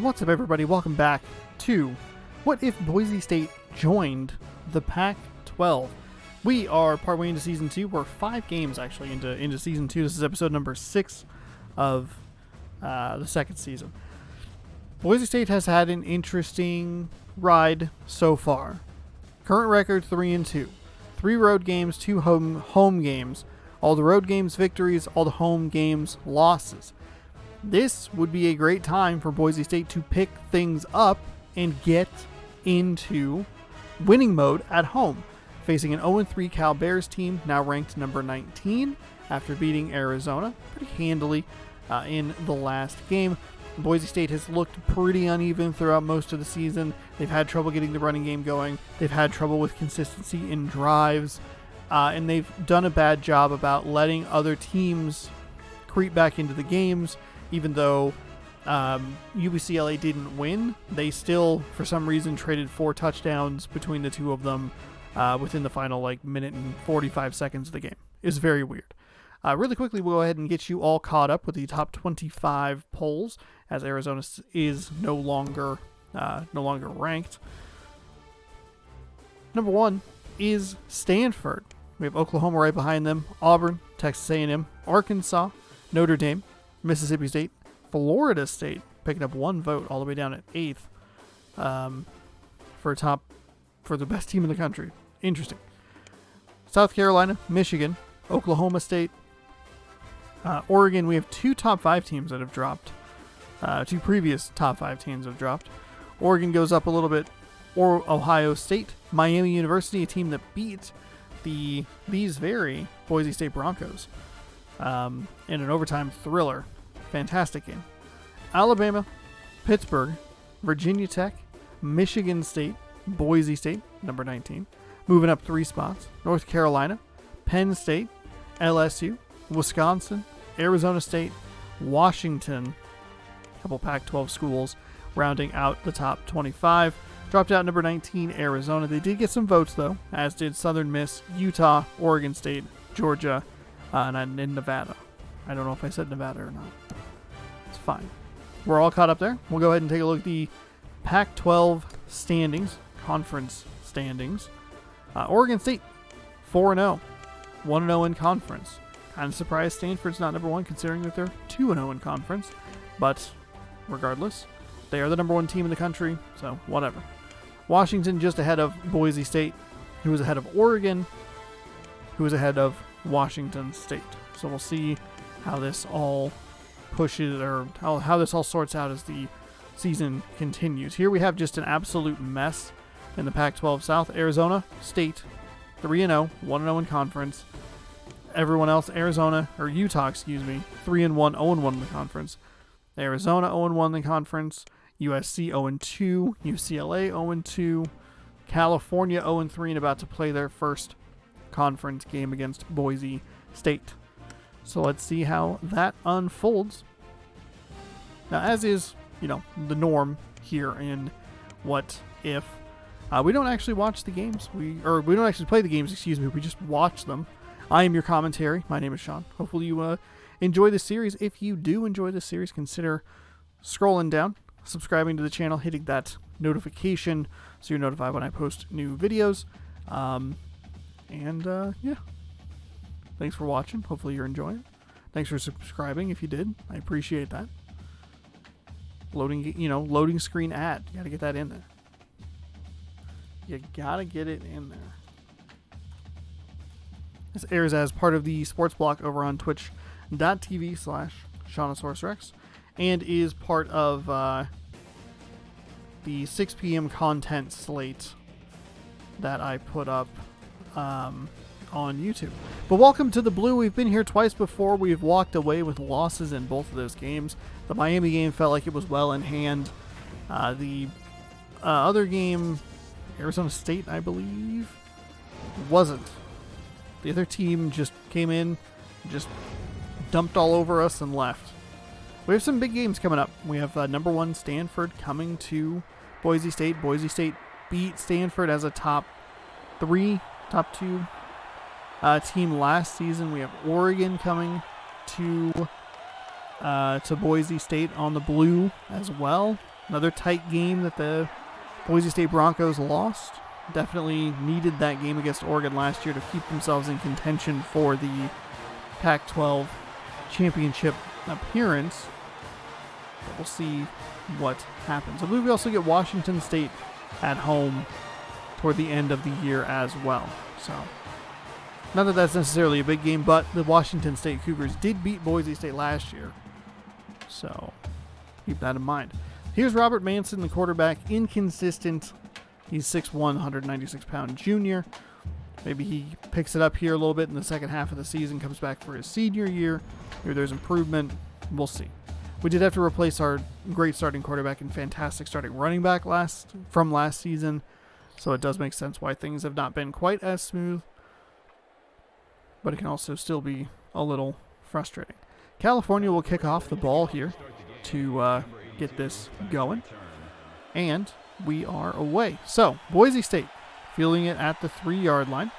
What's up, everybody? Welcome back to What If Boise State Joined the Pac-12? We are partway into Season 2. We're 5 games, actually, into Season 2. This is episode number 6 of the second season. Boise State has had an interesting ride so far. Current record, 3-2. 3 road games, 2 home games. All the road games victories, all the home games losses. This would be a great time for Boise State to pick things up and get into winning mode at home, facing an 0-3 Cal Bears team, now ranked number 19 after beating Arizona pretty handily in the last game. Boise State has looked pretty uneven throughout most of the season. They've had trouble getting the running game going. They've had trouble with consistency in drives, and they've done a bad job about letting other teams creep back into the games. Even though UCLA didn't win, they still, for some reason, traded 4 touchdowns between the two of them within the final minute and 45 seconds of the game. It's very weird. Really quickly, we'll go ahead and get you all caught up with the top 25 polls, as Arizona is no longer ranked. Number 1 is Stanford. We have Oklahoma right behind them, Auburn, Texas A&M, Arkansas, Notre Dame, Mississippi State, Florida State picking up 1 vote all the way down at 8th for the best team in the country. Interesting. South Carolina, Michigan, Oklahoma State, Oregon. We have 2 top 5 teams that have dropped. 2 previous top 5 teams have dropped. Oregon goes up a little bit. Or Ohio State, Miami University, a team that beat these very Boise State Broncos in an overtime thriller. Fantastic game. Alabama, Pittsburgh, Virginia Tech, Michigan State, Boise State, number 19, moving up 3 spots. North Carolina, Penn State, LSU, Wisconsin, Arizona State, Washington, a couple Pac-12 schools rounding out the top 25. Dropped out number 19, Arizona. They did get some votes, though, as did Southern Miss, Utah, Oregon State, Georgia, and in Nevada. I don't know if I said Nevada or not. It's fine. We're all caught up there. We'll go ahead and take a look at the Pac-12 standings, conference standings. Oregon State, 4-0, 1-0 in conference. Kind of surprised Stanford's not number 1, considering that they're 2-0 in conference. But regardless, they are the number 1 team in the country, so whatever. Washington just ahead of Boise State, who was ahead of Oregon, who was ahead of Washington State. So we'll see how this all pushes, or how this all sorts out as the season continues. Here we have just an absolute mess in the Pac-12 South. Arizona State, 3-0, 1-0 in conference. Everyone else, Utah, 3-1, 0-1 in the conference. Arizona 0-1 in the conference. USC 0-2, UCLA 0-2, California 0-3, and about to play their first conference game against Boise State. So let's see how that unfolds. Now, as is, the norm here in What If, we don't actually watch the games. We don't actually play the games, we just watch them. I am your commentary. My name is Sean. Hopefully you enjoy this series. If you do enjoy this series, consider scrolling down, subscribing to the channel, hitting that notification so you're notified when I post new videos. Yeah. Thanks for watching. Hopefully you're enjoying. Thanks for subscribing if you did. I appreciate that. Loading screen ad. You gotta get that in there. You gotta get it in there. This airs as part of the sports block over on twitch.tv/ShaunosaurusRex and is part of the 6 p.m. content slate that I put up on YouTube. But welcome to the Blue. We've been here twice before. We've walked away with losses in both of those games. The Miami game felt like it was well in hand. The other game, Arizona State, I believe, wasn't. The other team just came in, just dumped all over us and left. We have some big games coming up. We have number 1 Stanford coming to Boise State. Boise State beat Stanford as a top 2 team last season. We have Oregon coming to Boise State on the Blue as well. Another tight game that the Boise State Broncos lost. Definitely needed that game against Oregon last year to keep themselves in contention for the Pac-12 championship appearance. But we'll see what happens. I believe we also get Washington State at home toward the end of the year as well. So, not that that's necessarily a big game, but the Washington State Cougars did beat Boise State last year. So, keep that in mind. Here's Robert Manson, the quarterback, inconsistent. He's 6'1", 196-pound junior. Maybe he picks it up here a little bit in the second half of the season, comes back for his senior year. Maybe there's improvement. We'll see. We did have to replace our great starting quarterback and fantastic starting running back from last season, so it does make sense why things have not been quite as smooth, but it can also still be a little frustrating. California will kick off the ball here to get this going, and we are away. So, Boise State fielding it at the 3-yard line.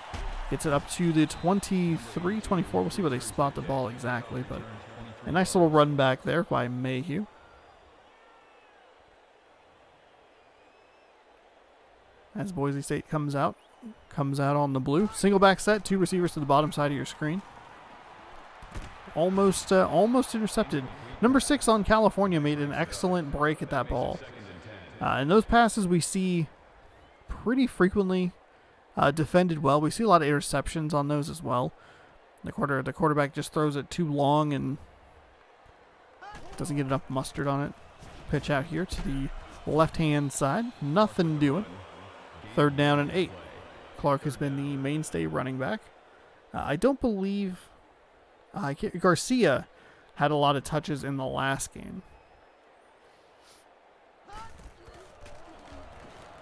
Gets it up to the 23, 24. We'll see where they spot the ball exactly, but a nice little run back there by Mayhew. As Boise State comes out on the blue. Single back set, 2 receivers to the bottom side of your screen. Almost intercepted. Number 6 on California made an excellent break at that ball. And those passes we see pretty frequently defended well. We see a lot of interceptions on those as well. The quarterback just throws it too long and doesn't get enough mustard on it. Pitch out here to the left-hand side. Nothing doing. 3rd down and 8. Clark has been the mainstay running back. I don't believe Garcia had a lot of touches in the last game.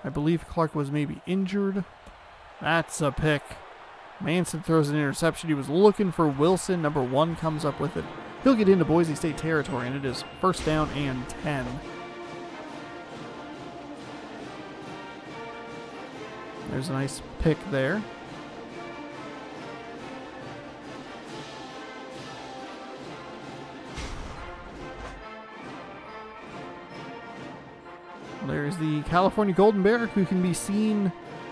I believe Clark was maybe injured. That's a pick. Manson throws an interception. He was looking for Wilson. Number 1 comes up with it. He'll get into Boise State territory, and it is 1st down and 10. There's a nice pick there. There's the California Golden Bear, who can be seen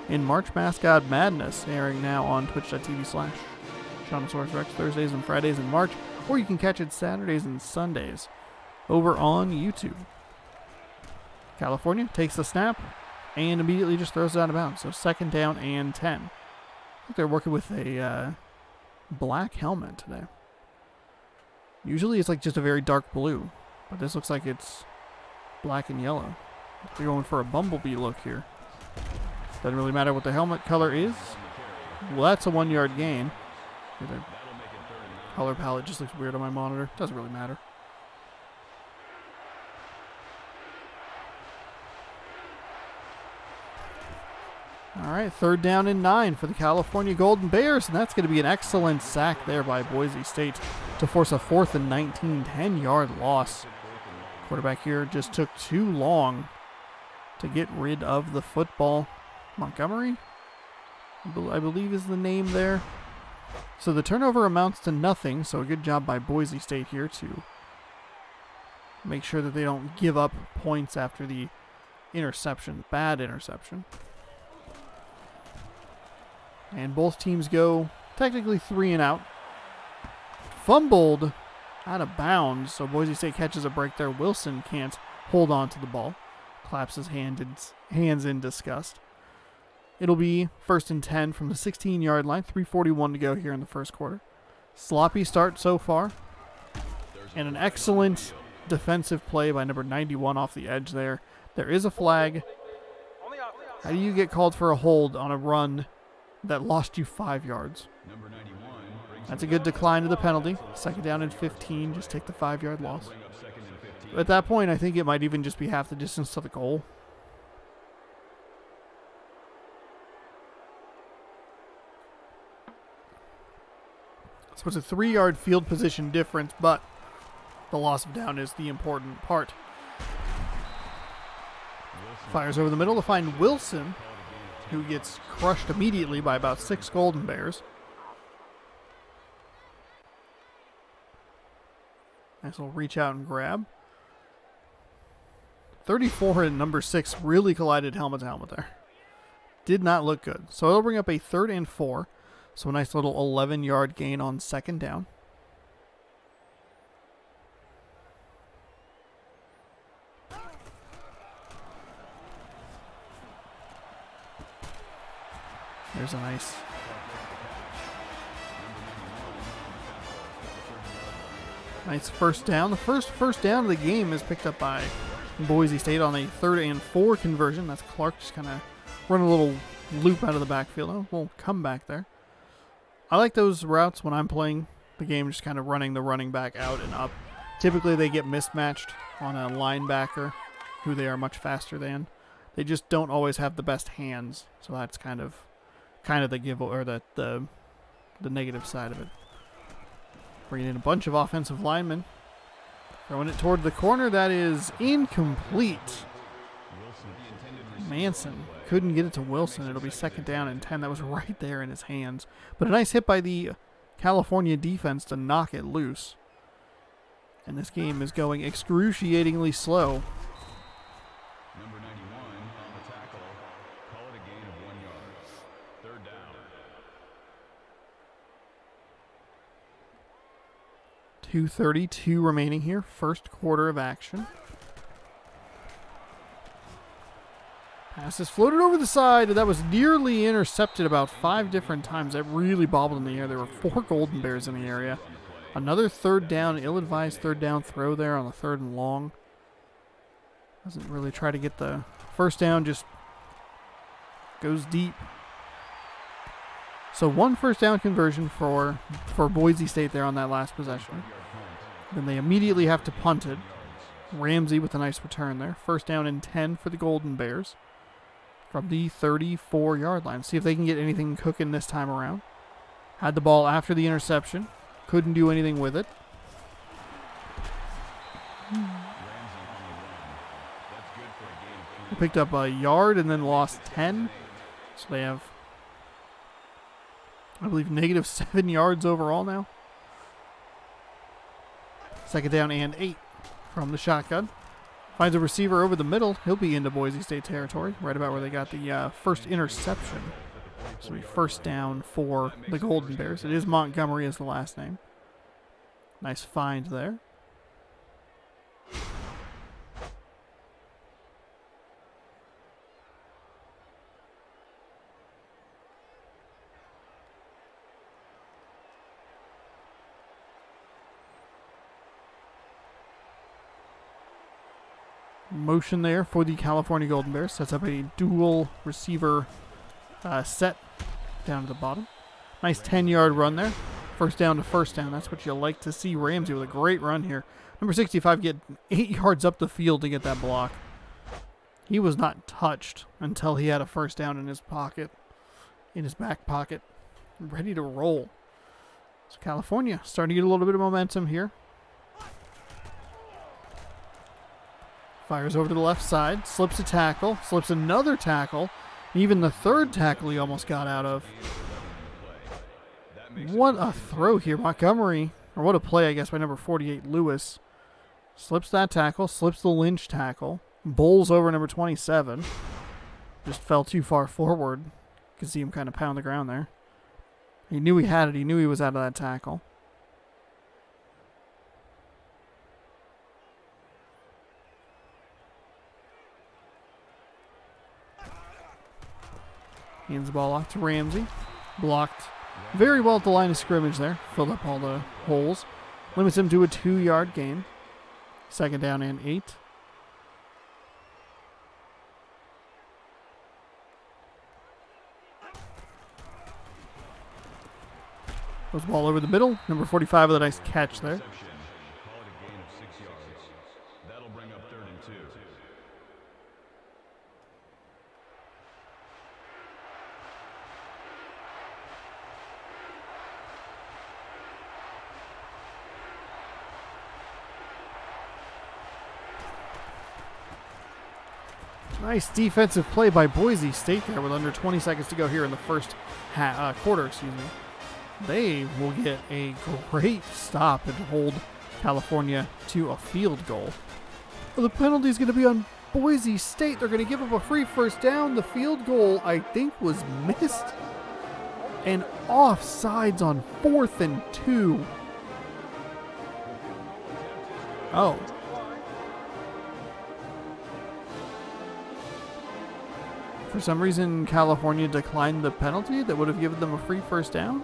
in March Mascot Madness, airing now on twitch.tv/Shawnosaurus Rex Thursdays and Fridays in March, or you can catch it Saturdays and Sundays over on YouTube. California takes the snap and immediately just throws it out of bounds. So 2nd down and 10. I think they're working with a black helmet today. Usually it's like just a very dark blue, but this looks like it's black and yellow. They're going for a bumblebee look here. Doesn't really matter what the helmet color is. Well, that's a 1-yard gain. The color palette just looks weird on my monitor. Doesn't really matter. All right, 3rd down and 9 for the California Golden Bears, and that's going to be an excellent sack there by Boise State to force a 4th and 19, 10-yard loss. Quarterback here just took too long to get rid of the football. Montgomery, I believe, is the name there. So the turnover amounts to nothing, so a good job by Boise State here to make sure that they don't give up points after the interception, bad interception. And both teams go technically 3 and out. Fumbled out of bounds, so Boise State catches a break there. Wilson can't hold on to the ball. Claps his hands in disgust. It'll be 1st and 10 from the 16-yard line. 3:41 to go here in the first quarter. Sloppy start so far. And an excellent defensive play by number 91 off the edge there. There is a flag. How do you get called for a hold on a run that lost you 5 yards? That's a good decline to the penalty. 2nd down and 15. Just take the 5-yard loss. At that point, I think it might even just be half the distance to the goal. So it's a 3-yard field position difference, but the loss of down is the important part. Fires over the middle to find Wilson, who gets crushed immediately by about 6 Golden Bears. Nice little reach out and grab. 34 and number 6 really collided helmet to helmet there. Did not look good. So it'll bring up a 3rd and 4. So a nice little 11-yard gain on 2nd down. There's a nice first down. The first down of the game is picked up by Boise State on a 3rd and 4 conversion. That's Clark just kind of running a little loop out of the backfield. A little comeback there. I like those routes when I'm playing the game, just kind of running the running back out and up. Typically they get mismatched on a linebacker who they are much faster than. They just don't always have the best hands. So that's kind of the give or the negative side of it. Bringing in a bunch of offensive linemen. Throwing it toward the corner. That is incomplete. Manson couldn't get it to Wilson. It'll be 2nd down and 10. That was right there in his hands. But a nice hit by the California defense to knock it loose. And this game is going excruciatingly slow. Number 91 on the tackle. Call it a gain of 1 yard. 3rd down. 2:32 remaining here. First quarter of action. Pass is floated over the side. That was nearly intercepted about 5 different times. That really bobbled in the air. There were 4 Golden Bears in the area. Another 3rd down, ill-advised 3rd down throw there on the 3rd and long. Doesn't really try to get the first down, just goes deep. So 1 first down conversion for Boise State there on that last possession. Then they immediately have to punt it. Ramsey with a nice return there. 1st down and 10 for the Golden Bears from the 34-yard line. See if they can get anything cooking this time around. Had the ball after the interception. Couldn't do anything with it. They picked up a yard and then lost 10. So they have, I believe, negative 7 yards overall now. 2nd down and 8 from the shotgun. Finds a receiver over the middle. He'll be into Boise State territory, right about where they got the first interception. So it'll be 1st down for the Golden Bears. It is Montgomery as the last name. Nice find there. Motion there for the California Golden Bears. Sets up a dual receiver set down to the bottom. Nice 10-yard run there. 1st down to 1st down. That's what you like to see. Ramsey with a great run here. Number 65 get 8 yards up the field to get that block. He was not touched until he had a 1st down in his pocket, in his back pocket, ready to roll. So California starting to get a little bit of momentum here. Fires over to the left side, slips a tackle, slips another tackle. Even the 3rd tackle he almost got out of. What a throw here. Montgomery, or what a play, I guess, by number 48, Lewis. Slips that tackle, slips the Lynch tackle, bowls over number 27. Just fell too far forward. You can see him kind of pound the ground there. He knew he had it. He knew he was out of that tackle. Hands the ball off to Ramsey. Blocked very well at the line of scrimmage there. Filled up all the holes. Limits him to a 2-yard gain. 2nd down and 8. Goes the ball over the middle. Number 45 with a nice catch there. Call it a gain of 6 yards. That'll bring up 3rd and 2. Nice defensive play by Boise State there with under 20 seconds to go here in the first quarter. They will get a great stop and hold California to a field goal. Well, the penalty is going to be on Boise State. They're going to give up a free first down. The field goal, I think, was missed. And offsides on 4th and 2. Oh. For some reason, California declined the penalty that would have given them a free first down.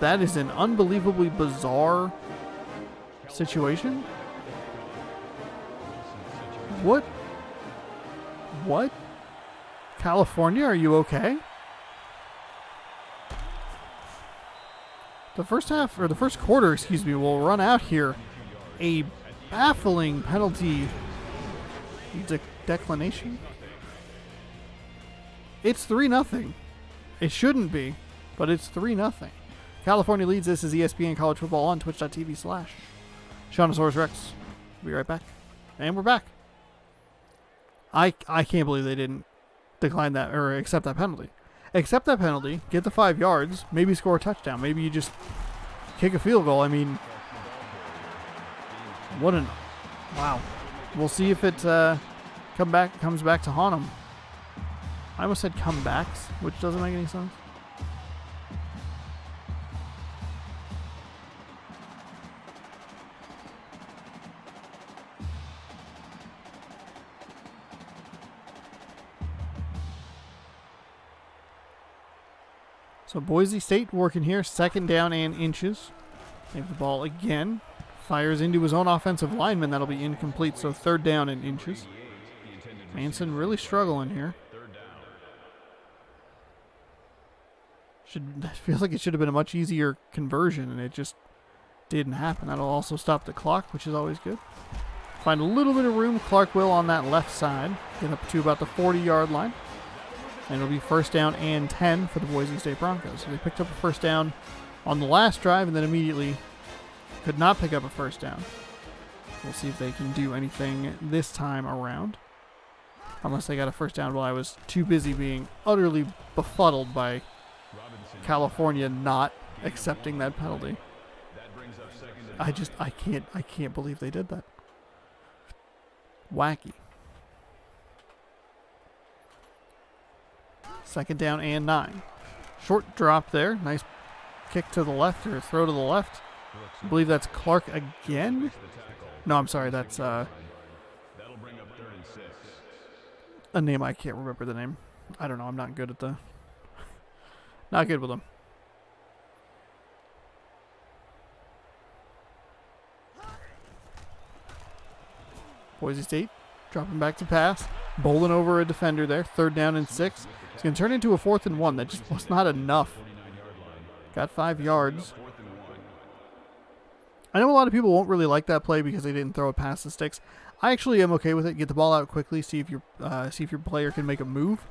That is an unbelievably bizarre situation. What? California, are you okay? The first quarter, excuse me, will run out here. A baffling penalty declination. It's 3-0. It shouldn't be, but it's 3-0. California leads. This is ESPN College Football on twitch.tv/Shaunosaurus Rex. We'll be right back. And we're back. I can't believe they didn't decline that or accept that penalty. Accept that penalty, get the 5 yards, maybe score a touchdown. Maybe you just kick a field goal. I mean, wow. We'll see if it comes back to haunt them. I almost said comebacks, which doesn't make any sense. So Boise State working here, 2nd down and inches. They have the ball again. Fires into his own offensive lineman. That'll be incomplete, so 3rd down and inches. Manson really struggling here. Feels like it should have been a much easier conversion, and it just didn't happen. That'll also stop the clock, which is always good. Find a little bit of room. Clark will on that left side. Get up to about the 40-yard line. And it'll be 1st down and 10 for the Boise State Broncos. So they picked up a first down on the last drive and then immediately could not pick up a first down. We'll see if they can do anything this time around. Unless they got a first down while I was too busy being utterly befuddled by California not accepting that penalty. I can't believe they did that. Wacky. 2nd down and 9. Short drop there. Nice kick to the left or throw to the left. I believe that's Clark again. No, I'm sorry. That's a name I can't remember the name. I don't know. I'm not good at not good with them. Boise State dropping back to pass. Bowling over a defender there. 3rd down and 6. It's going to turn into a 4th and 1. That just was not enough. Got 5 yards. I know a lot of people won't really like that play because they didn't throw it past the sticks. I actually am okay with it. Get the ball out quickly. See if your player can make a move.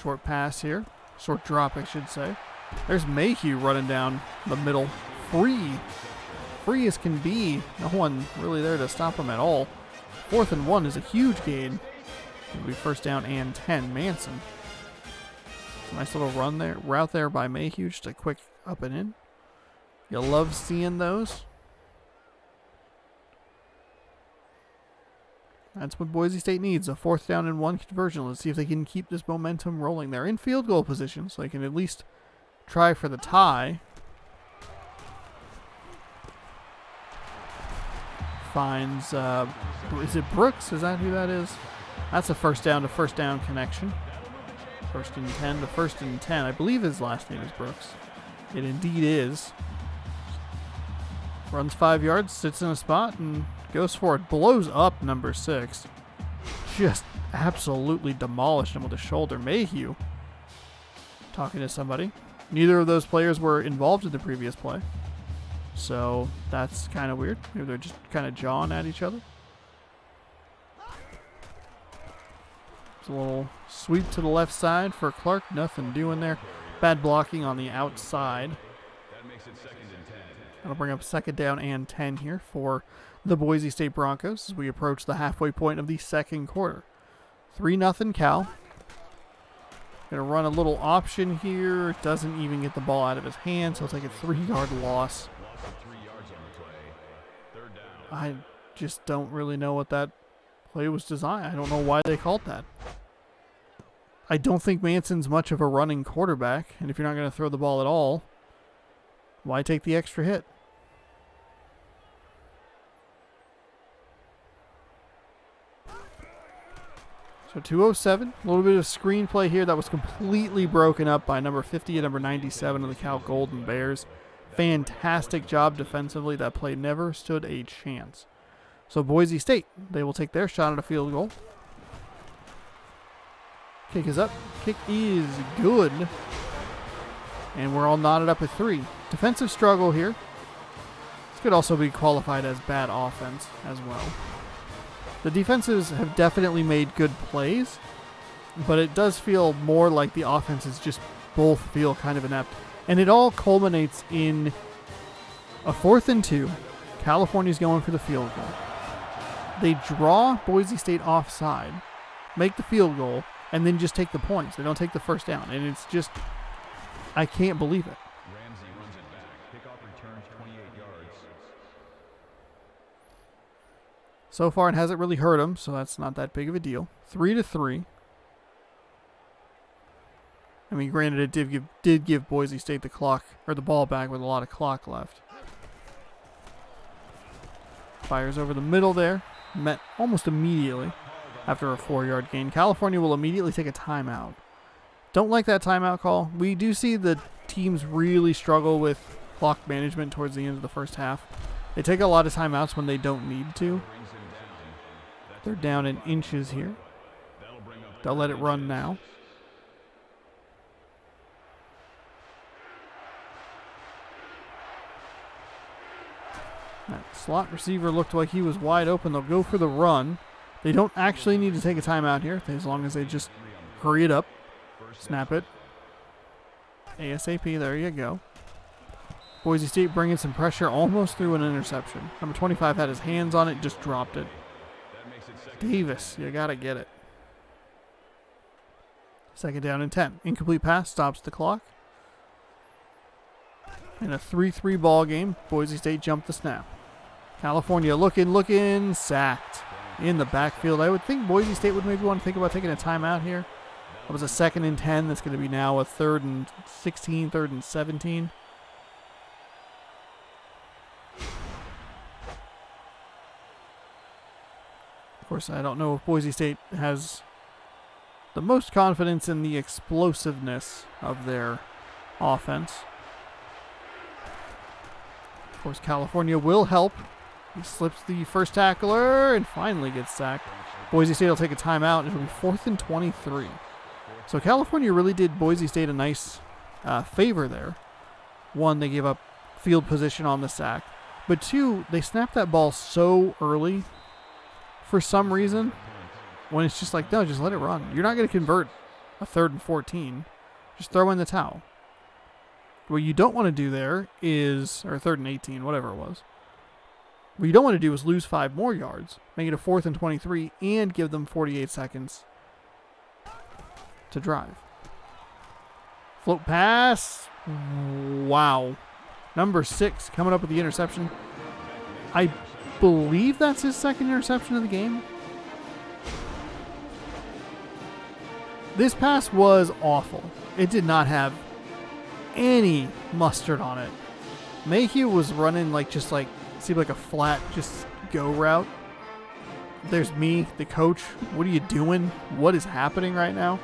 Short pass here. Short drop, I should say. There's Mayhew running down the middle. Free as can be. No one really there to stop him at all. 4th and 1 is a huge gain. It'll be 1st down and 10. Manson. Nice little route there by Mayhew. Just a quick up and in. You'll love seeing those. That's what Boise State needs, a 4th down and 1 conversion. Let's see if they can keep this momentum rolling. They're in field goal position, so they can at least try for the tie. Finds, is it Brooks? Is that who that is? That's a 1st down to 1st down connection. 1st and 10 to 1st and 10. I believe his last name is Brooks. It indeed is. Runs 5 yards, sits in a spot, and goes for it. Blows up number 6. Just absolutely demolished him with a shoulder. Mayhew talking to somebody. Neither of those players were involved in the previous play. So that's kind of weird. Maybe they're just kind of jawing at each other. It's a little sweep to the left side for Clark. Nothing doing there. Bad blocking on the outside. That makes it 2nd and 10. That'll bring up 2nd down and 10 here for the Boise State Broncos as we approach the halfway point of the 2nd quarter. 3-0 Cal. Going to run a little option here. Doesn't even get the ball out of his hand, so he'll take a 3-yard loss. Loss of 3 yards on the play. 3rd down. I just don't really know what that play was designed. I don't know why they called that. I don't think Manson's much of a running quarterback, and if you're not going to throw the ball at all, why take the extra hit? So 207, a little bit of screenplay here that was completely broken up by number 50 and number 97 of the Cal Golden Bears. Fantastic job defensively. That play never stood a chance. So Boise State, they will take their shot at a field goal. Kick is up. Kick is good. And we're all knotted up at 3. Defensive struggle here. This could also be qualified as bad offense as well. The defenses have definitely made good plays, but it does feel more like the offenses just both feel kind of inept. And it all culminates in a 4th and 2. California's going for the field goal. They draw Boise State offside, make the field goal, and then just take the points. They don't take the first down. And it's just, I can't believe it. Ramsey runs it back. Kickoff returns 28 yards. So far, it hasn't really hurt them, so that's not that big of a deal. 3-3. I mean, granted, it did give Boise State the clock or the ball back with a lot of clock left. Fires over the middle there, met almost immediately after a 4-yard gain. California will immediately take a timeout. Don't like that timeout call. We do see the teams really struggle with clock management towards the end of the first half. They take a lot of timeouts when they don't need to. They're down in inches here. They'll let it run now. That slot receiver looked like he was wide open. They'll go for the run. They don't actually need to take a timeout here, as long as they just hurry it up. Snap it. ASAP, there you go. Boise State bringing some pressure almost through an interception. Number 25 had his hands on it, just dropped it. Davis, you got to get it. 2nd down and 10. Incomplete pass stops the clock. In a 3-3 ball game, Boise State jumped the snap. California looking, sacked in the backfield. I would think Boise State would maybe want to think about taking a timeout here. That was a 2nd and 10. That's going to be now a 3rd and 16, 3rd and 17. Of course, I don't know if Boise State has the most confidence in the explosiveness of their offense. Of course, California will help. He slips the first tackler and finally gets sacked. Boise State will take a timeout. It'll be 4th and 23. So California really did Boise State a nice favor there. 1, they gave up field position on the sack. But 2, they snapped that ball so early for some reason when it's just like, no, just let it run. You're not going to convert a 3rd and 14. Just throw in the towel. What you don't want to do there is, or 3rd and 18, whatever it was. What you don't want to do is lose 5 more yards, make it a 4th and 23, and give them 48 seconds to drive. Float pass. Wow. Number 6 coming up with the interception. I believe that's his 2nd interception of the game. This pass was awful. It did not have any mustard on it. Mayhew was running seemed like a flat just go route. There's me, the coach. What are you doing? What is happening right now?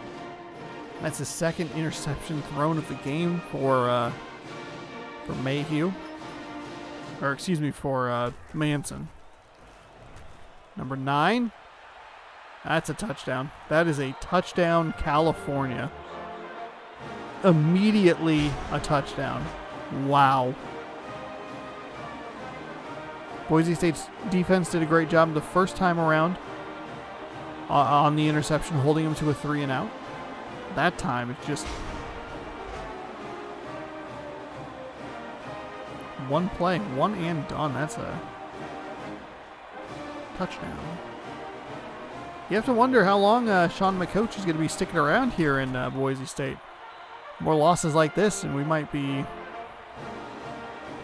That's his 2nd interception thrown of the game for Mayhew. Or excuse me, for Manson. Number 9. That's a touchdown. That is a touchdown, California. Immediately a touchdown. Wow. Boise State's defense did a great job the first time around on the interception, holding him to a 3 and out. That time, it just... one play, 1 and done. That's a touchdown. You have to wonder how long Sean McCoach is going to be sticking around here in Boise State. More losses like this, and we might be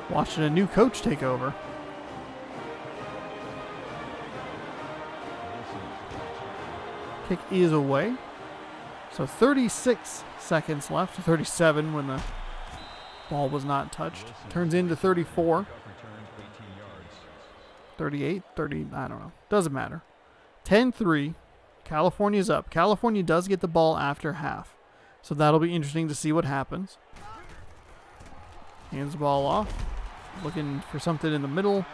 watching a new coach take over. Kick is away. So 36 seconds left, 37 when the ball was not touched. Turns into 34. 38, 30, I don't know. Doesn't matter. 10-3. California's up. California does get the ball after half. So that'll be interesting to see what happens. Hands the ball off. Looking for something in the middle.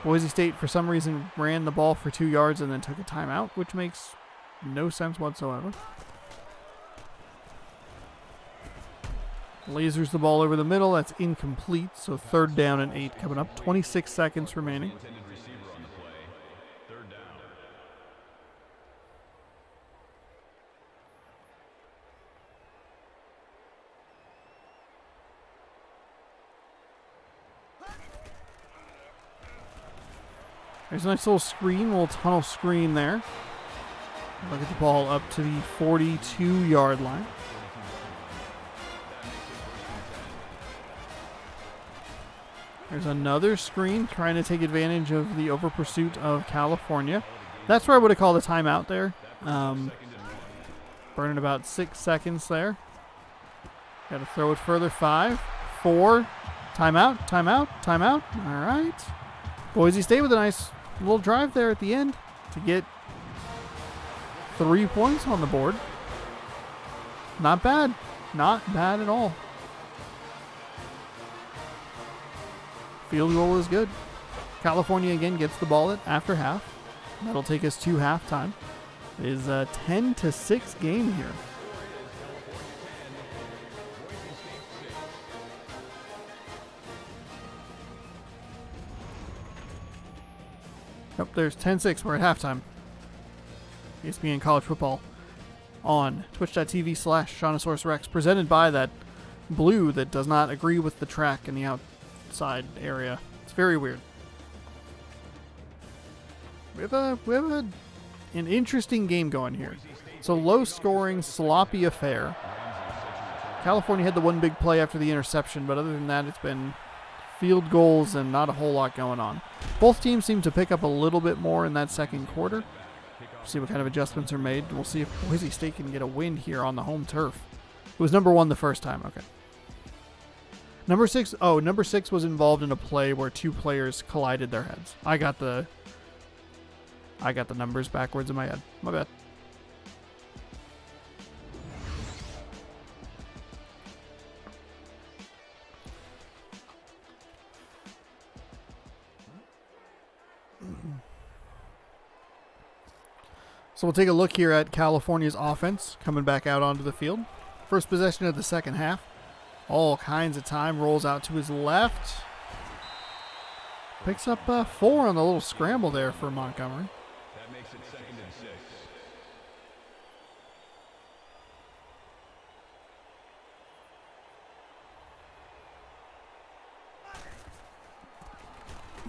Boise State, for some reason, ran the ball for 2 yards and then took a timeout, which makes no sense whatsoever. Lasers the ball over the middle. That's incomplete. So 3rd down and 8 coming up. 26 seconds remaining. There's a nice little screen, little tunnel screen there. Look at the ball up to the 42-yard line. There's another screen trying to take advantage of the over pursuit of California. That's where I would have called a timeout there. Burning about 6 seconds there. Got to throw it further. 5, 4, timeout, timeout, timeout. All right. Boise State with a nice little drive there at the end to get 3 points on the board. Not bad. Not bad at all. Field goal is good. California again gets the ball after half. That'll take us to halftime. It is a 10-6 game here. Nope, there's 10-6. We're at halftime. ESPN College Football on twitch.tv/ShaunosaurusRex, presented by that blue that does not agree with the track in the outside area. It's very weird. We have an interesting game going here. It's a low-scoring, sloppy affair. California had the one big play after the interception, but other than that, it's been field goals and not a whole lot going on. Both teams seem to pick up a little bit more in that second quarter. See what kind of adjustments are made. We'll see if Boise State can get a win here on the home turf. It was number 1 the first time. Okay. Number 6. Oh, number 6 was involved in a play where 2 players collided their heads. I got the numbers backwards in my head. My bad. So we'll take a look here at California's offense coming back out onto the field. First possession of the second half. All kinds of time. Rolls out to his left. Picks up 4 on the little scramble there for Montgomery. That makes it 2nd and 6.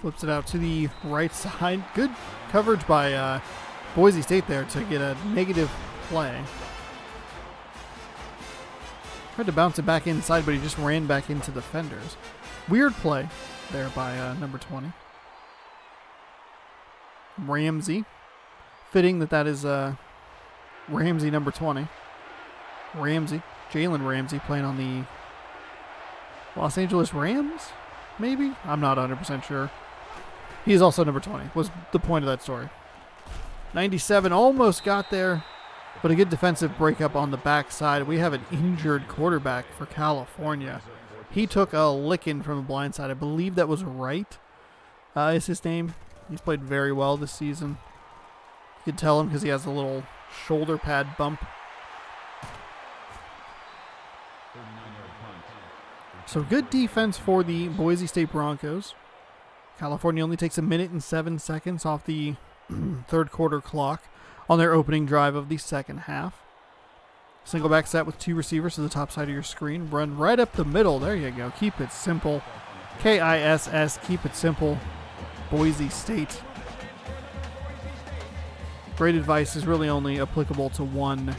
Flips it out to the right side. Good coverage by Boise State there to get a negative play. Tried to bounce it back inside, but he just ran back into the defenders. Weird play there by number 20. Ramsey. Fitting that is Ramsey number 20. Jalen Ramsey playing on the Los Angeles Rams, maybe? I'm not 100% sure. He is also number 20, was the point of that story. 97 almost got there, but a good defensive breakup on the backside. We have an injured quarterback for California. He took a licking from the blind side. I believe that was Wright is his name. He's played very well this season. You can tell him because he has a little shoulder pad bump. So good defense for the Boise State Broncos. California only takes 1 minute and 7 seconds off the third quarter clock on their opening drive of the second half. Single back set with 2 receivers to the top side of your screen. Run right up the middle. There you go. Keep it simple. KISS. Keep it simple. Boise State. Great advice is really only applicable to one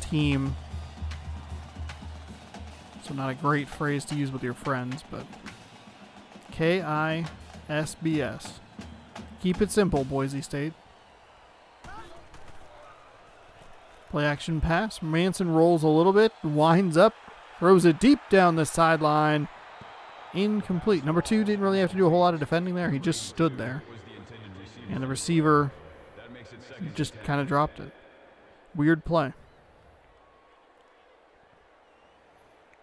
team. So not a great phrase to use with your friends, but KISBS. Keep it simple, Boise State. Play action pass. Manson rolls a little bit, winds up, throws it deep down the sideline. Incomplete. Number 2 didn't really have to do a whole lot of defending there. He just stood there. And the receiver just kind of dropped it. Weird play.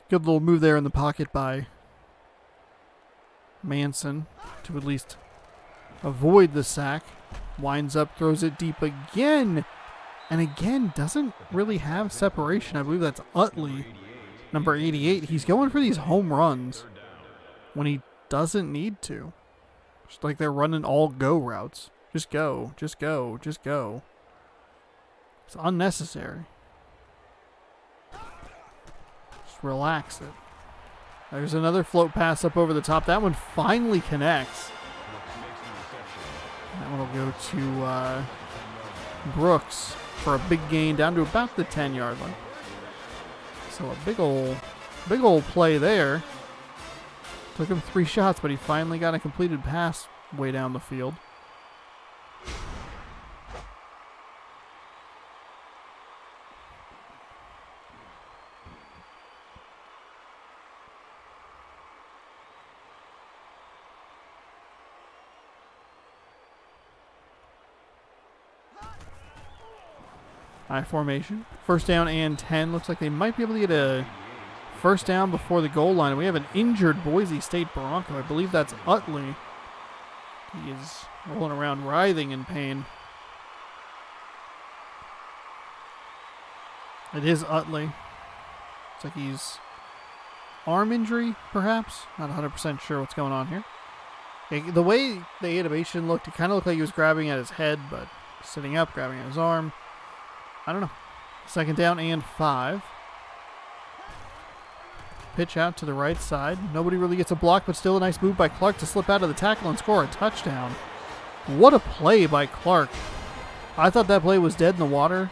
Good little move there in the pocket by Manson to at least avoid the sack. Winds up, throws it deep again. And again, doesn't really have separation. I believe that's Utley, number 88. He's going for these home runs when he doesn't need to. Just like they're running all go routes. Just go, just go, just go. It's unnecessary. Just relax it. There's another float pass up over the top. That one finally connects. That one will go to Brooks for a big gain down to about the 10-yard line. So a big old play there. Took him 3 shots, but he finally got a completed pass way down the field. High formation. First down and 10. Looks like they might be able to get a first down before the goal line. We have an injured Boise State Bronco. I believe that's Utley. He is rolling around, writhing in pain. It is Utley. Looks like he's arm injury, perhaps. Not 100% sure what's going on here. The way the animation looked, it kind of looked like he was grabbing at his head, but sitting up, grabbing at his arm. I don't know. Second down and 5. Pitch out to the right side. Nobody really gets a block, but still a nice move by Clark to slip out of the tackle and score a touchdown. What a play by Clark. I thought that play was dead in the water.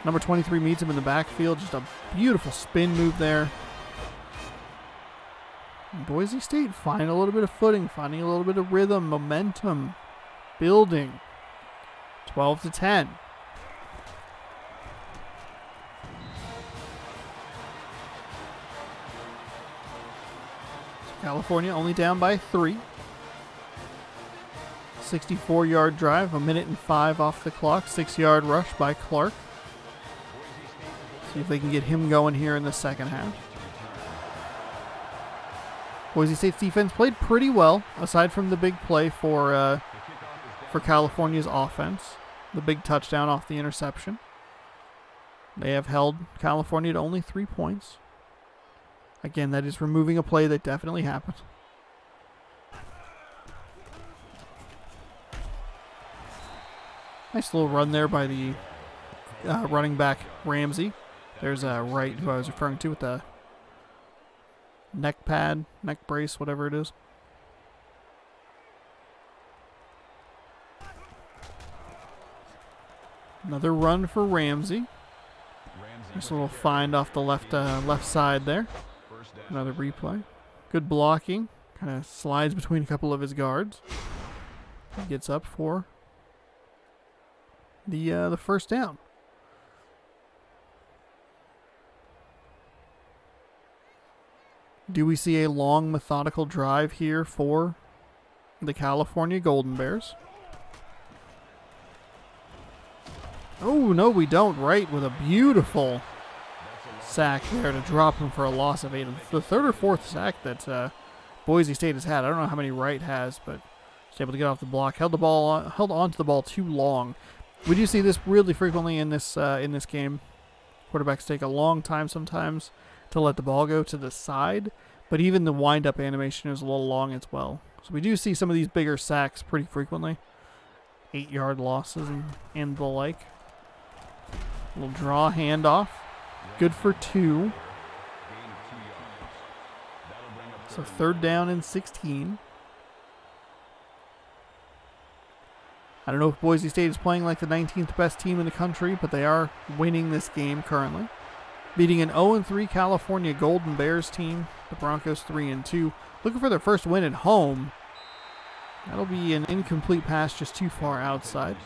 Number 23 meets him in the backfield. Just a beautiful spin move there. And Boise State finding a little bit of footing, finding a little bit of rhythm, momentum, building. 12-10. California only down by 3. 64-yard drive, 1:05 off the clock. 6-yard rush by Clark. See if they can get him going here in the second half. Boise State's defense played pretty well, aside from the big play for California's offense. The big touchdown off the interception. They have held California to only 3 points. Again, that is removing a play that definitely happened. Nice little run there by the running back Ramsey. There's Wright, who I was referring to with the neck pad, neck brace, whatever it is. Another run for Ramsey. Nice little find off the left side there. Another replay. Good blocking. Kind of slides between a couple of his guards. He gets up for the first down. Do we see a long, methodical drive here for the California Golden Bears? Oh, no, we don't. Right, with a beautiful sack there to drop him for a loss of 8. The third or fourth sack that Boise State has had. I don't know how many Wright has, but was able to get off the block. Held on to the ball too long. We do see this really frequently in this game. Quarterbacks take a long time sometimes to let the ball go to the side, but even the wind-up animation is a little long as well. So we do see some of these bigger sacks pretty frequently. 8-yard losses and the like. A little draw handoff. Good for 2. So third down and 16. I don't know if Boise State is playing like the 19th best team in the country, but they are winning this game currently. Beating an 0-3 California Golden Bears team. The Broncos 3-2. Looking for their first win at home. That'll be an incomplete pass just too far outside.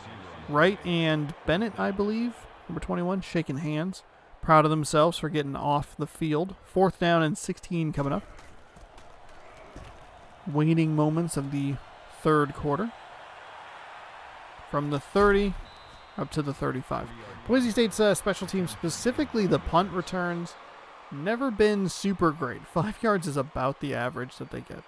Wright and Bennett, I believe, Number 21 shaking hands. Proud of themselves for getting off the field. 4th down and 16 coming up. Waning moments of the third quarter. From the 30 up to the 35. Boise State's special teams, specifically the punt returns, never been super great. 5 yards is about the average that they get.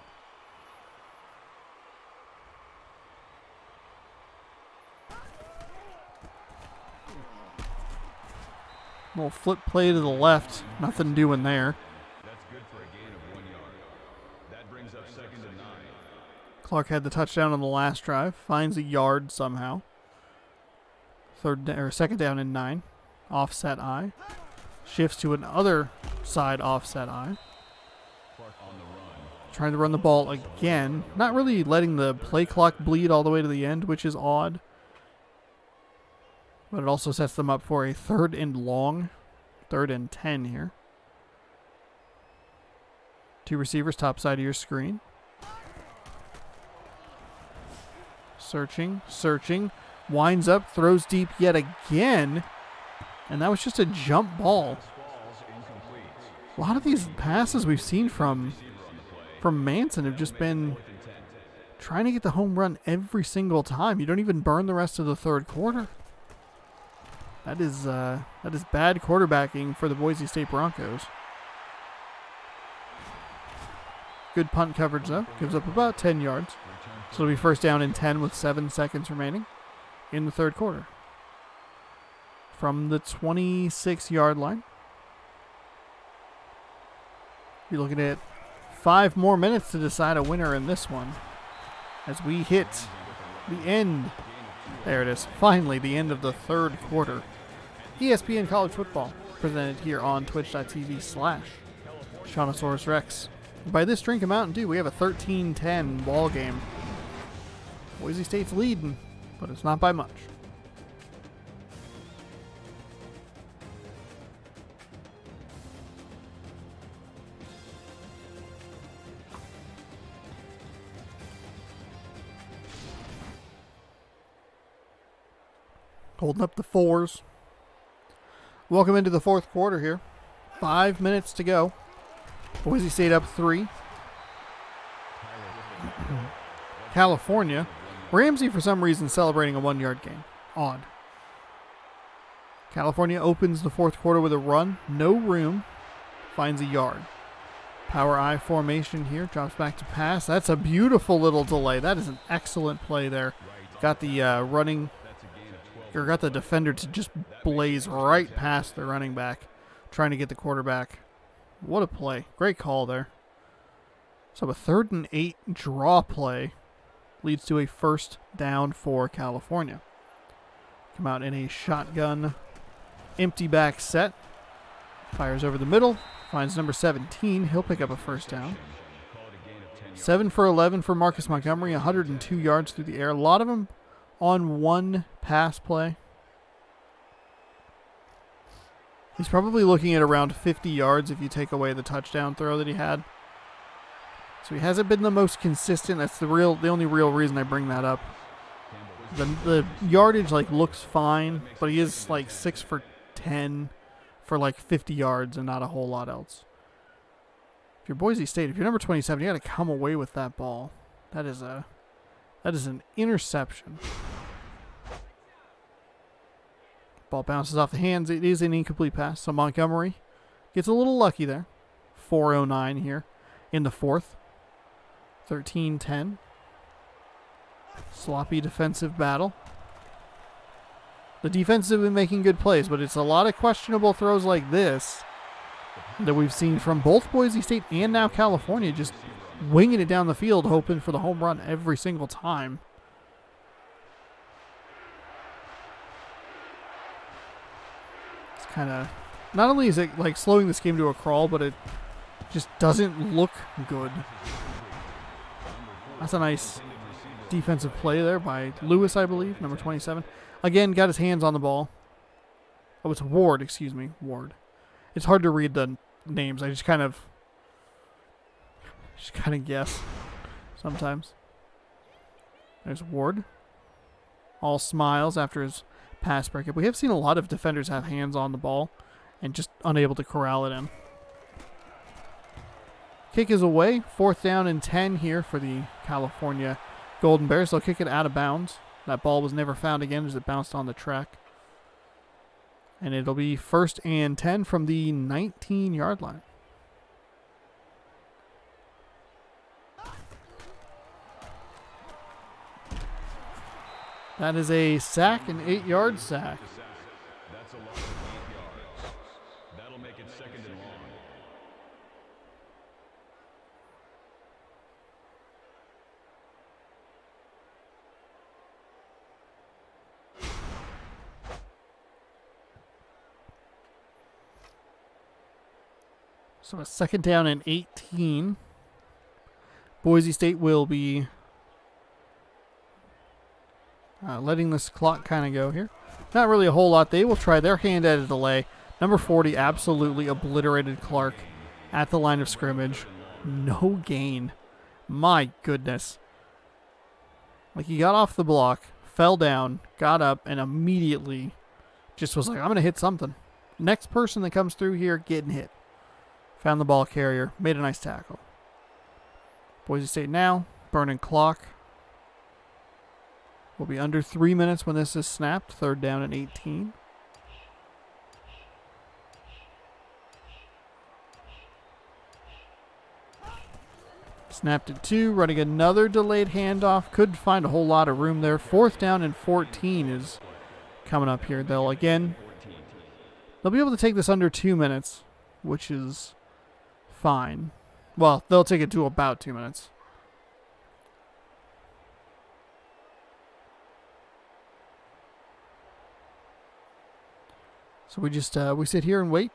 Little flip play to the left. Nothing doing there. That's good for a gain of 1 yard. That brings up 2nd and 9. Clark had the touchdown on the last drive. Finds a yard somehow. 2nd down and 9. Offset I. Shifts to another side offset I. Clark on the run. Trying to run the ball again. Not really letting the play clock bleed all the way to the end, which is odd. But it also sets them up for a 3rd and long. 3rd and 10 here. 2 receivers, top side of your screen. Searching. Winds up, throws deep yet again. And that was just a jump ball. A lot of these passes we've seen from Manson have just been trying to get the home run every single time. You don't even burn the rest of the third quarter. That is bad quarterbacking for the Boise State Broncos. Good punt coverage, though. Gives up about 10 yards. So it'll be 1st down and 10 with 7 seconds remaining in the third quarter. From the 26-yard line. You're looking at 5 more minutes to decide a winner in this one. As we hit the end. There it is. Finally, the end of the third quarter. ESPN College Football, presented here on twitch.tv/Shawnosaurus Rex. By this drink of Mountain Dew, we have a 13-10 ball game. Boise State's leading, but it's not by much. Holding up the 4s. Welcome into the fourth quarter here. 5 minutes to go. Boise State up 3. California. Ramsey, for some reason, celebrating a 1-yard gain. Odd. California opens the fourth quarter with a run. No room. Finds a yard. Power I formation here. Drops back to pass. That's a beautiful little delay. That is an excellent play there. Got the got the defender to just blaze right past the running back, trying to get the quarterback. What a play. Great call there. So a 3rd and 8 draw play leads to a 1st down for California. Come out in a shotgun empty back set. Fires over the middle. Finds number 17. He'll pick up a 1st down. 7 for 11 for Marcus Montgomery. 102 yards through the air. A lot of them on one pass play. He's probably looking at around 50 yards if you take away the touchdown throw that he had. So he hasn't been the most consistent. That's the only real reason I bring that up. The yardage looks fine, but he is 6 for 10 for 50 yards and not a whole lot else. If you're Boise State, if you're number 27, you got to come away with that ball. That is an interception. Ball bounces off the hands. It is an incomplete pass. So Montgomery gets a little lucky there. 4:09 here in the fourth. 13-10. Sloppy defensive battle. The defense have been making good plays, but it's a lot of questionable throws like this that we've seen from both Boise State and now California, just winging it down the field, hoping for the home run every single time. It's kind of, not only is it slowing this game to a crawl, but it just doesn't look good. That's a nice defensive play there by Lewis, I believe, number 27. Again, got his hands on the ball. Oh, it's Ward, excuse me, Ward. It's hard to read the names. I just kind of guess sometimes. There's Ward. All smiles after his pass breakup. We have seen a lot of defenders have hands on the ball and just unable to corral it in. Kick is away. 4th down and 10 here for the California Golden Bears. They'll kick it out of bounds. That ball was never found again as it bounced on the track. And it'll be 1st and 10 from the 19-yard line. That is a sack, an 8-yard sack. That's a loss of 8 yards. That'll make it 2nd and long. So a 2nd down and 18. Boise State will be letting this clock kind of go here. Not really a whole lot. They will try their hand at a delay. Number 40 absolutely obliterated Clark at the line of scrimmage. No gain. My goodness. Like, he got off the block, fell down, got up, and immediately just was like, I'm going to hit something. Next person that comes through here, getting hit. Found the ball carrier, made a nice tackle. Boise State now, burning clock. Will be under 3 minutes when this is snapped. 3rd down and 18. Snapped at 2, running another delayed handoff. Couldn't find a whole lot of room there. 4th down and 14 is coming up here. They'll be able to take this under 2 minutes, which is fine. Well, they'll take it to about 2 minutes. So we just we sit here and wait.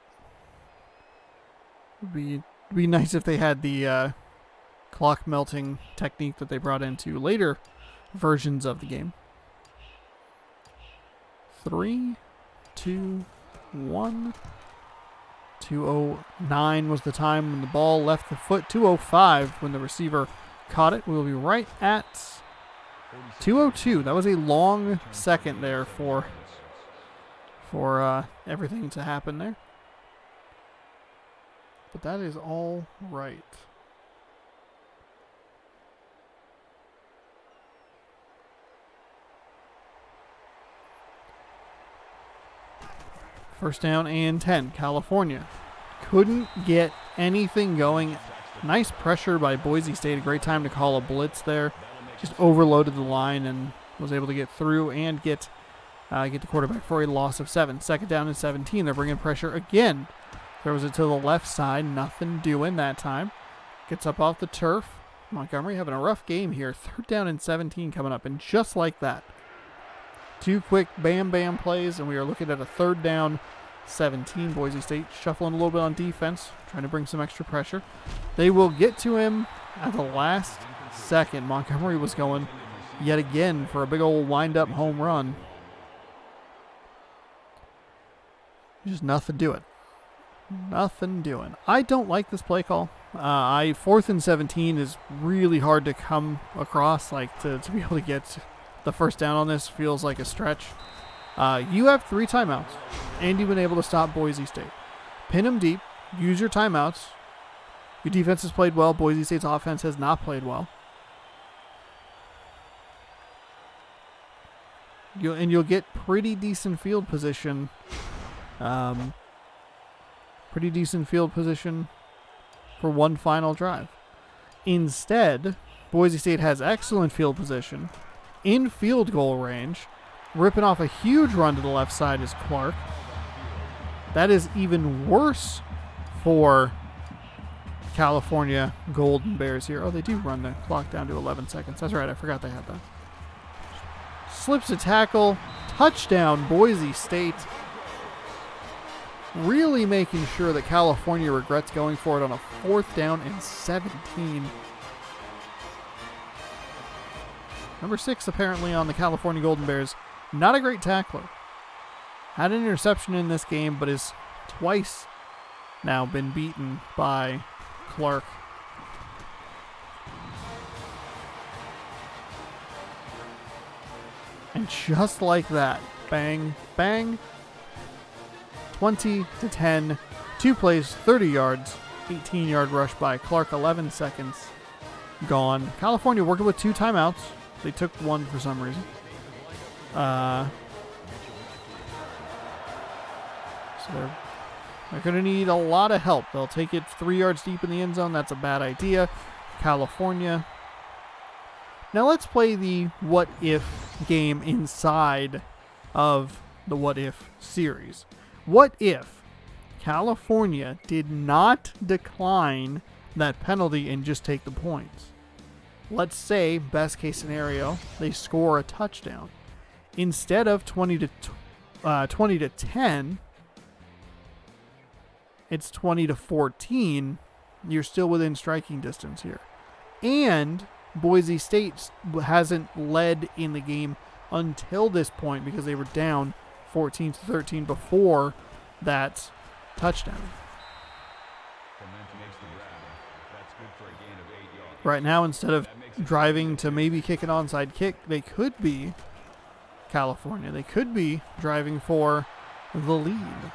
It'd be nice if they had the clock melting technique that they brought into later versions of the game. 3, 2, 1. 2:09 was the time when the ball left the foot. 2:05 when the receiver caught it. We'll be right at 2:02. That was a long second there for everything to happen there. But that is all right. First down and 10. California couldn't get anything going. Nice pressure by Boise State. A great time to call a blitz there. Just overloaded the line and was able to get through and get the quarterback for a loss of 7. 2nd down and 17. They're bringing pressure again. Throws it to the left side. Nothing doing that time. Gets up off the turf. Montgomery having a rough game here. 3rd down and 17 coming up. And just like that, 2 quick bam plays, and we are looking at a 3rd down 17. Boise State shuffling a little bit on defense, trying to bring some extra pressure. They will get to him at the last second. Montgomery was going yet again for a big old wind-up home run. Just nothing doing. Nothing doing. I don't like this play call. 4th and 17 is really hard to come across. Like, to be able to get the first down on this feels like a stretch. You have 3 timeouts, and you've been able to stop Boise State. Pin them deep. Use your timeouts. Your defense has played well. Boise State's offense has not played well. You'll get pretty decent field position. For one final drive. Instead, Boise State has excellent field position in field goal range. Ripping off a huge run to the left side is Clark. That is even worse for California Golden Bears here. Oh, they do run the clock down to 11 seconds. That's right, I forgot they had that. Slips a tackle. Touchdown, Boise State. Really making sure that California regrets going for it on a 4th down and 17. Number 6 apparently on the California Golden Bears. Not a great tackler. Had an interception in this game, but is twice now been beaten by Clark. And just like that, Bang, bang. 20-10. 2 plays, 30 yards. 18-yard rush by Clark, 11 seconds gone. California working with 2 timeouts. They took 1 for some reason. So they're going to need a lot of help. They'll take it 3 yards deep in the end zone. That's a bad idea. California. Now let's play the what if game inside of the what if series. What if California did not decline that penalty and just take the points? Let's say, best case scenario, they score a touchdown. Instead of 20 to 10, it's 20 to 14. You're still within striking distance here. And Boise State hasn't led in the game until this point because they were down 14-13 before that touchdown. Right now, instead of driving to maybe kick an onside kick, they could be California. They could be driving for the lead.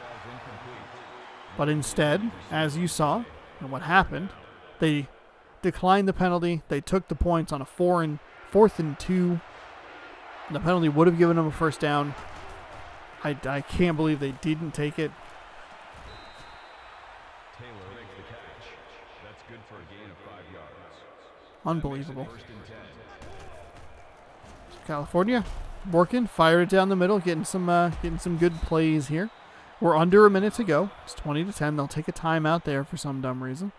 But instead, as you saw, and what happened, they declined the penalty. They took the points on a 4th and 2. The penalty would have given them a first down. I can't believe they didn't take it. Taylor makes the catch. That's good for a gain of 5 yards. Unbelievable. California working, fire it down the middle, getting some good plays here. We're under a minute to go. It's 20-10. They'll take a timeout there for some dumb reason.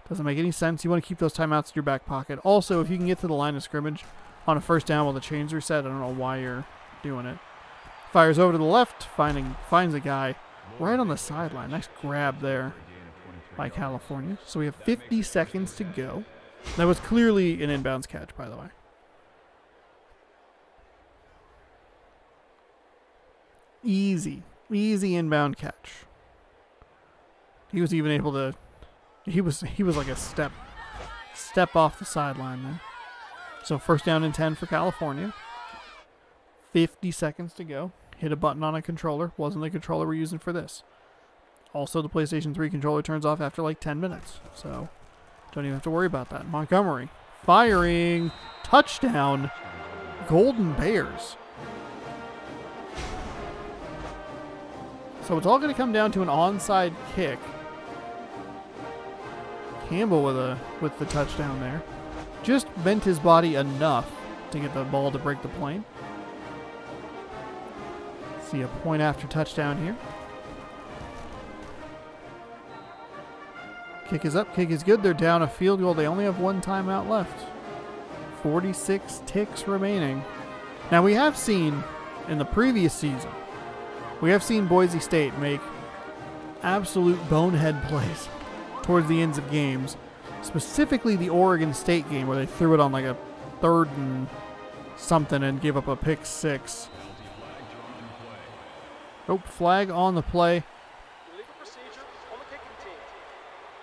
Doesn't make any sense. You want to keep those timeouts in your back pocket. Also, if you can get to the line of scrimmage on a first down while the chains are set, I don't know why you're doing it. Fires over to the left, finds a guy right on the sideline. Nice grab there by California. So we have 50 seconds to go. That was clearly an inbounds catch, by the way. Easy inbound catch. He was even able to. He was like a step off the sideline there. So first down and 10 for California. 50 seconds to go. Hit a button on a controller. Wasn't the controller we're using for this. Also, the PlayStation 3 controller turns off after like 10 minutes. So don't even have to worry about that. Montgomery firing. Touchdown. Golden Bears. So it's all going to come down to an onside kick. Campbell with the touchdown there. Just bent his body enough to get the ball to break the plane. See a point after touchdown here. Kick is up, kick is good. They're down a field goal. They only have 1 timeout left. 46 ticks remaining. Now we have seen in the previous season, we have seen Boise State make absolute bonehead plays towards the ends of games. Specifically the Oregon State game where they threw it on like a 3rd and something and gave up a pick 6. Nope, flag on the play.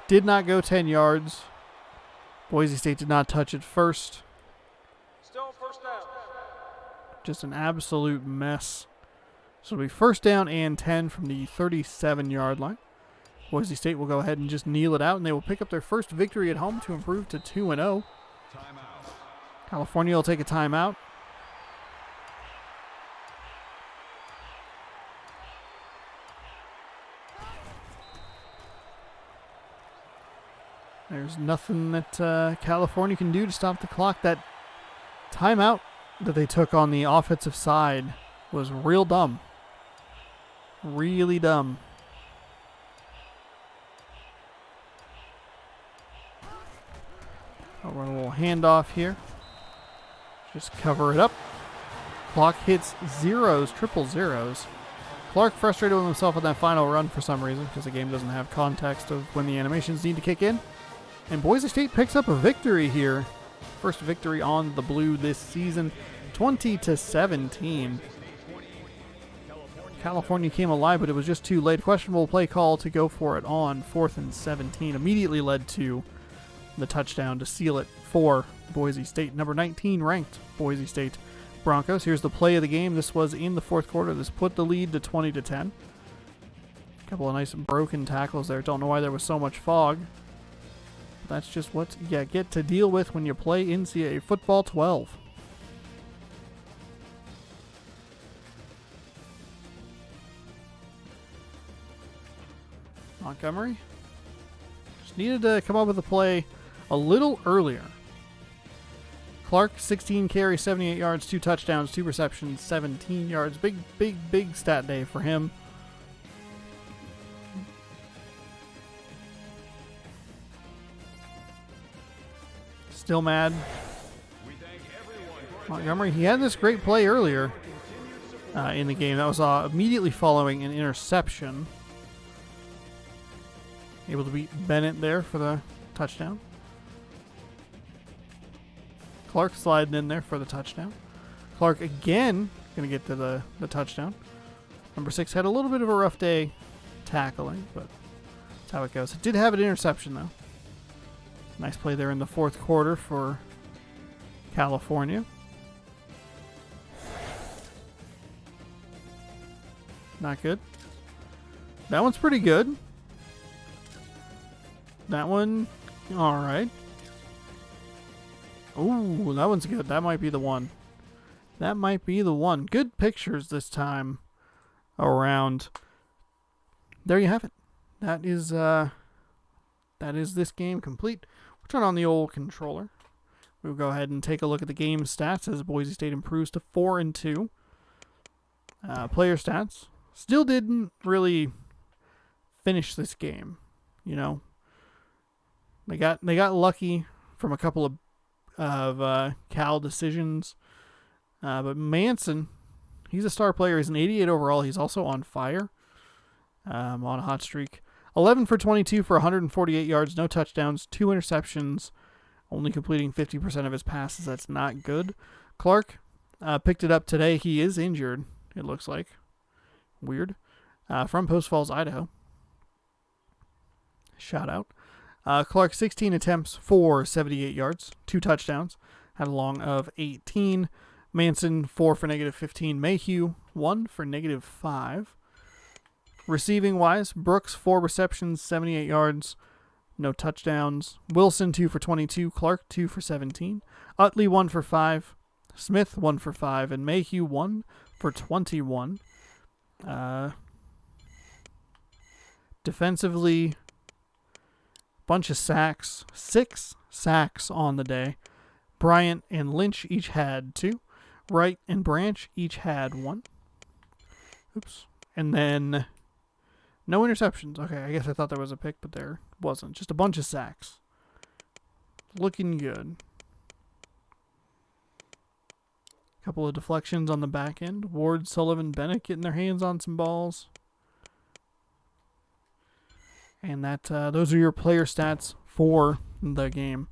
Did not go 10 yards. Boise State did not touch it first. Still first down. Just an absolute mess. So it'll be first down and 10 from the 37-yard line. Boise State will go ahead and just kneel it out, and they will pick up their first victory at home to improve to 2-0. California will take a timeout. There's nothing that California can do to stop the clock. That timeout that they took on the offensive side was real dumb. Really dumb. I'll run a little handoff here. Just cover it up. Clock hits zeros, triple zeros. Clark frustrated with himself on that final run for some reason because the game doesn't have context of when the animations need to kick in. And Boise State picks up a victory here. First victory on the blue this season, 20-17. California came alive, but it was just too late. Questionable play call to go for it on 4th and 17. Immediately led to the touchdown to seal it for Boise State. Number 19 ranked Boise State Broncos. Here's the play of the game. This was in the fourth quarter. This put the lead to 20-10. A couple of nice broken tackles there. Don't know why there was so much fog. But that's just what you get to deal with when you play NCAA Football 12. Montgomery just needed to come up with a play a little earlier. Clark, 16 carries, 78 yards, 2 touchdowns, 2 receptions, 17 yards. Big stat day for him. Still mad. Montgomery, he had this great play earlier in the game. That was immediately following an interception. Able to beat Bennett there for the touchdown. Clark sliding in there for the touchdown. Clark again going to get to the touchdown. Number 6 had a little bit of a rough day tackling, but that's how it goes. It did have an interception, though. Nice play there in the fourth quarter for California. Not good. That one's pretty good. That one, all right. Ooh, that one's good. That might be the one. That might be the one. Good pictures this time around. There you have it. That is this game complete. We'll turn on the old controller. We'll go ahead and take a look at the game stats as Boise State improves to 4-2. Player stats. Still didn't really finish this game. You know, they got lucky from a couple of Cal decisions. But Manson, he's a star player. He's an 88 overall. He's also on fire. On a hot streak. 11 for 22 for 148 yards, no touchdowns, 2 interceptions, only completing 50% of his passes. That's not good. Clark picked it up today. He is injured, it looks like. Weird. From Post Falls, Idaho. Shout out. Clark, 16 attempts for 78 yards, 2 touchdowns, had a long of 18. Manson, 4 for -15. Mayhew, 1 for -5. Receiving wise, Brooks, 4 receptions, 78 yards, no touchdowns. Wilson, 2 for 22. Clark, 2 for 17. Utley, 1 for 5. Smith, 1 for 5. And Mayhew, 1 for 21. Defensively, bunch of sacks. 6 sacks on the day. Bryant and Lynch each had 2. Wright and Branch each had 1. Oops. And then no interceptions. Okay, I guess I thought there was a pick, but there wasn't. Just a bunch of sacks. Looking good. Couple of deflections on the back end. Ward, Sullivan, Bennett getting their hands on some balls. And that those are your player stats for the game.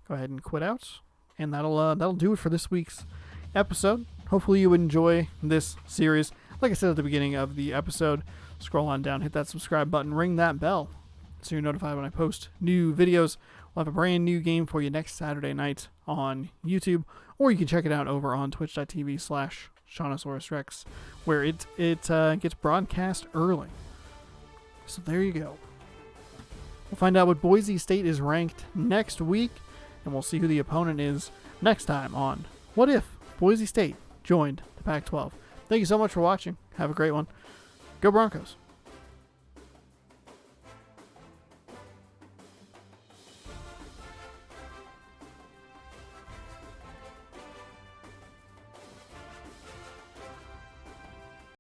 Go ahead and quit out. And that'll do it for this week's episode. Hopefully you enjoy this series. Like I said at the beginning of the episode, scroll on down, hit that subscribe button, ring that bell so you're notified when I post new videos. We'll have a brand new game for you next Saturday night on YouTube, or you can check it out over on twitch.tv/Shaunosaurus where it gets broadcast early. So there you go. We'll find out what Boise State is ranked next week, and we'll see who the opponent is next time on What If Boise State Joined the Pac-12. Thank you so much for watching. Have a great one. Go Broncos.